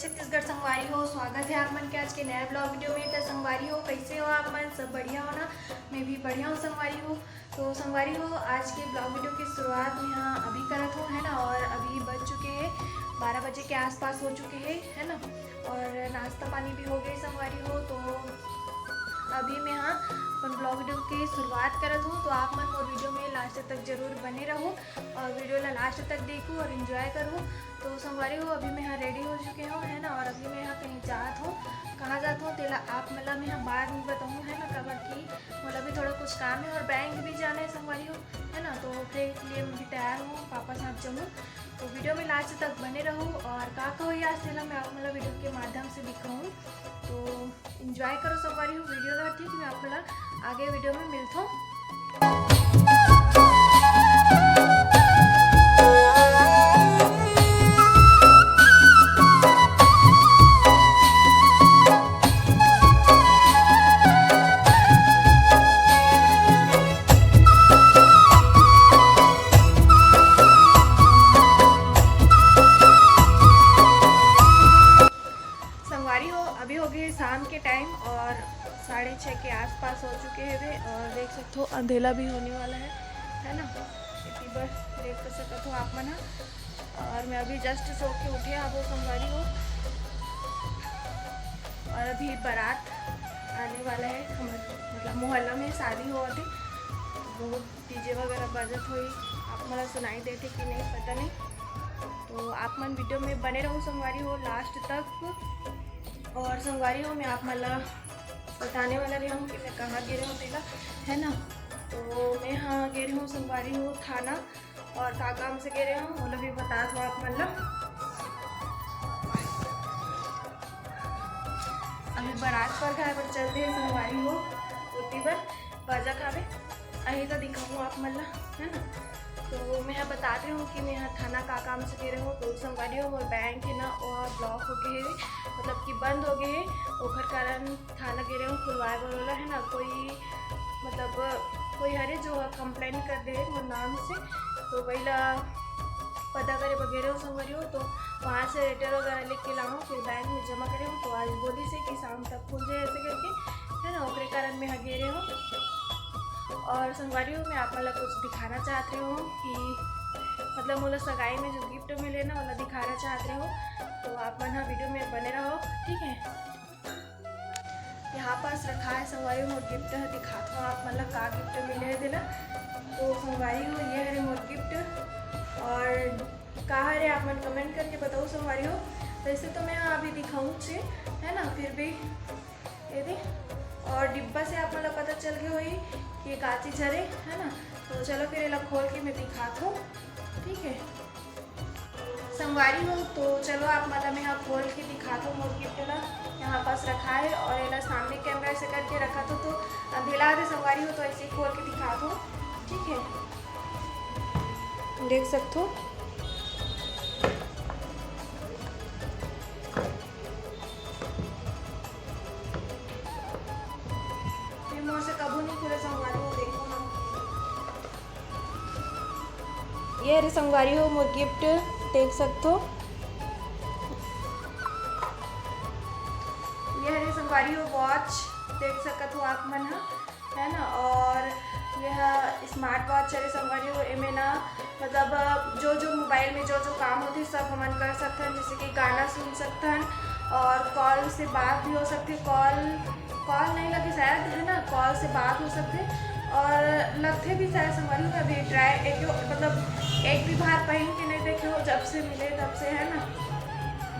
छत्तीसगढ़ संगवारी हो। स्वागत है आप मन के आज के नए ब्लॉग वीडियो में। तो संगवारी हो, कैसे हो आप मन? सब बढ़िया हो ना? मैं भी बढ़िया हूँ संगवारी हो। तो संगवारी हो, आज के ब्लॉग वीडियो की शुरुआत में यहाँ अभी करत हो, है ना। और अभी बज चुके हैं 12 बजे के आसपास हो चुके हैं, है ना। और नाश्ता पानी भी हो गई संगवारी हो। तो अभी मैं यहाँ अपन ब्लॉग वीडियो की शुरुआत करत हूँ। तो आप मन मोर वीडियो में लास्ट तक जरूर बने रहो और वीडियो ला लास्ट तक देखो और इन्जॉय करो। तो संगवारी हो, अभी मैं यहाँ रेडी हो चुके हूँ, है ना। और अभी मैं यहाँ कहीं जात हूँ, कहाँ जाता हूँ तेला आप मतलब मैं यहाँ बाद में बताऊँ, है ना। कबर की मतलब भी थोड़ा कुछ काम है और बैंक भी जाना है संगवारी हो, है ना। तो फिर इसलिए मैं भी तैयार हूँ, पापा साथ जाऊँ। तो वीडियो में लास्ट तक बने रहो और का कहो आज तेला मैं आप मतलब वीडियो के माध्यम से दिखाऊँ। तो इंजॉय करो संगवारी हो वीडियो ला, ठीक। मैं आप मतलब आगे वीडियो में मिलता हूँ। अभी हो गए शाम के टाइम और 6:30 के आसपास हो चुके हैं वे। और देख सकते हो अंधेला भी होने वाला है ना। इतनी बस देख कर सकते हो आप मन। और मैं अभी जस्ट सो के उठे आप वो संगवारी हो। और अभी बारात आने वाला है हमारे मतलब मोहल्ला में शादी हुआ थे। बहुत डीजे वगैरह बजत हुई, आप मतलब सुनाई देते कि नहीं पता नहीं। तो आप मन वीडियो में बने रहो संगवारी हो लास्ट तक। और संगवारी हो, मैं आप मतलब बताने वाला रही हूँ कि मैं कहाँ गिरे हूँ तेला, है ना। तो मैं यहाँ गिरे हूँ संगवारी हो थाना। और का काम से गिरे हूँ वो लोग भी बता दो आप मतलब। अभी बारात पर घर पर चलते हैं संगवारी हो, उतनी बार बाजा खावे अही तो दिखाऊँ आप मतलब, है ना। तो मैं यहाँ बताती हूँ कि मैं यहाँ थाना का काम से गिरे हूँ। तो संगवारी हो मोर बैंक है ना और ब्लॉक हो गए है, मतलब कि बंद हो गए है। ओखर कारण थाना गिरे हूँ खुलवाए बोला, है ना। कोई मतलब कोई हरे जो कंप्लेन कर दे मोर नाम से, तो वही ला पता करे वगैरह हो संगवारी हो। तो वहाँ से लेटर वगैरह लिख के लाऊँ फिर बैंक में जमा करे हूँ। तो आज बोली से कि शाम तक खुल जाए ऐसे करके, है ना। ओकरे कारण मैं यहाँ गिरे हूँ। और संगवारी हो, मैं आप मतलब कुछ दिखाना चाहती हूँ कि मतलब मोला सगाई में जो गिफ्ट मिले ना वाला दिखाना चाहते हो। तो आप मन हाँ वीडियो में बने रहो, ठीक है। यहाँ पास रखा है संगवारी हो मोर गिफ्ट दिखाता हूँ आप मतलब का गिफ्ट मिले है देना। तो संगवारी हो ये है मोर गिफ्ट और कहा है आप मन कमेंट करके बताओ संगवारी हो। वैसे तो मैं यहाँ अभी दिखाऊँ से, है ना, फिर भी ये दे। और डिब्बा से आप मतलब पता चल गया हुई कि का चीज़ हरे, है ना। तो चलो फिर इला खोल के मैं दिखाता हूँ, ठीक है संगवारी हो। तो चलो आप मतलब मैं यहाँ खोल के दिखाता हूँ मोर गिफ्ट ला। यहाँ पास रखा है और इला सामने कैमरा से करके रखा तो अंधेला है संगवारी हो। तो ऐसे ही खोल के दिखाता हूँ, ठीक है। देख सकते हो मोर से कबू नहीं खुले संगवारी हो, देखो ना। ये रे संगवारी हो मोर गिफ्ट देख सकते हो। ये रे संगवारी हो वॉच देख सकते हो आप मन, है ना। और यह स्मार्ट वॉच है संगवारी हो। इमें ना मतलब जो मोबाइल में जो काम होती सब हमन कर सकते हैं, जैसे कि गाना सुन सकते हैं और कॉल से बात भी हो सकती है। कॉल नहीं लगे शायद, है ना, कॉल से बात हो सकते और लगते भी शायद संगवारी हो। अभी ट्राई मतलब एक भी बार पहन के नहीं देखे हो, जब से मिले तब से, है ना।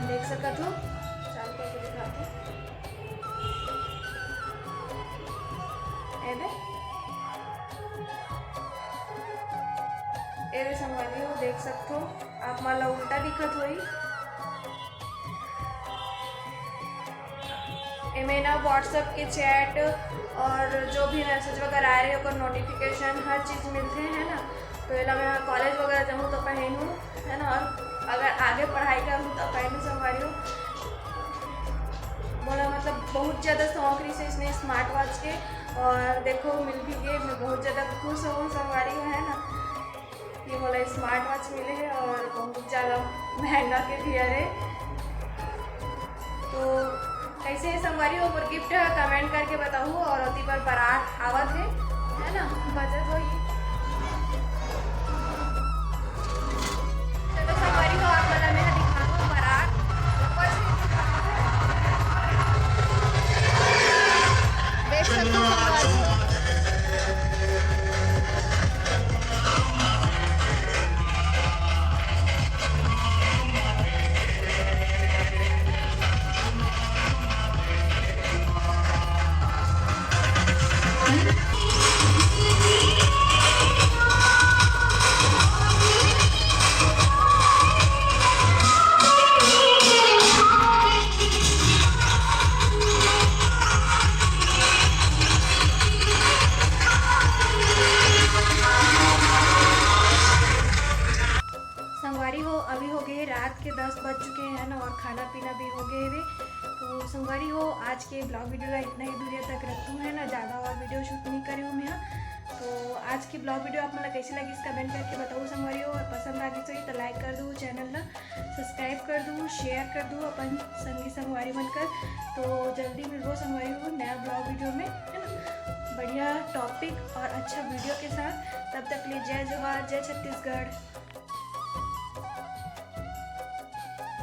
देख सकते हो, चालू करके दिखाते ये संगवारी हो देख सकते हो आप मतलब उल्टा दिखत हुई। इमें ना व्हाट्सएप के चैट और जो भी मैसेज वगैरह आ रहे हो नोटिफिकेशन हर चीज़ मिलते हैं, ना। तो ये मैं कॉलेज वगैरह जाऊँ तो पहनूँ, है ना। और अगर आगे पढ़ाई करूँ तो पहनूँ संगवारी हो। बोला मतलब बहुत ज़्यादा शौक से इसने स्मार्ट वॉच के और देखो मिल भी गए। मैं बहुत ज़्यादा खुश हूँ संगवारी हो, है ना। ये बोला स्मार्ट वॉच मिले है और बहुत ज़्यादा महंगा के भी अरे तो कैसे संगवारी हो मोर गिफ्ट कमेंट करके बताऊँ। और अति पर बारात आवत है ना, बजट हो चलो संगवारी हो आप मला मैं दिखाऊँ बारात देख सकते हो संगवारी हो। संगवारी हो अभी हो गए रात के 10 बज चुके हैं ना, और खाना पीना भी हो गए वे। तो संगवारी हो आज के ब्लॉग वीडियो का इतना ही दूरी तक रखती हूँ है ना, ज़्यादा और वीडियो शूट नहीं करी हूँ मैं यहाँ। तो आज की ब्लॉग वीडियो आप मतलब कैसी लगी इसका कमेंट करके बताओ संगवारी हो। और पसंद आ गई तो लाइक कर दूँ, चैनल ना सब्सक्राइब कर दूँ, शेयर कर दूँ अपन संगी संगवारी बनकर। तो जल्दी मिलो संगवारी हो नया ब्लॉग वीडियो में है ना, बढ़िया टॉपिक और अच्छा वीडियो के साथ। तब तक के लिए जय जवाहर, जय छत्तीसगढ़।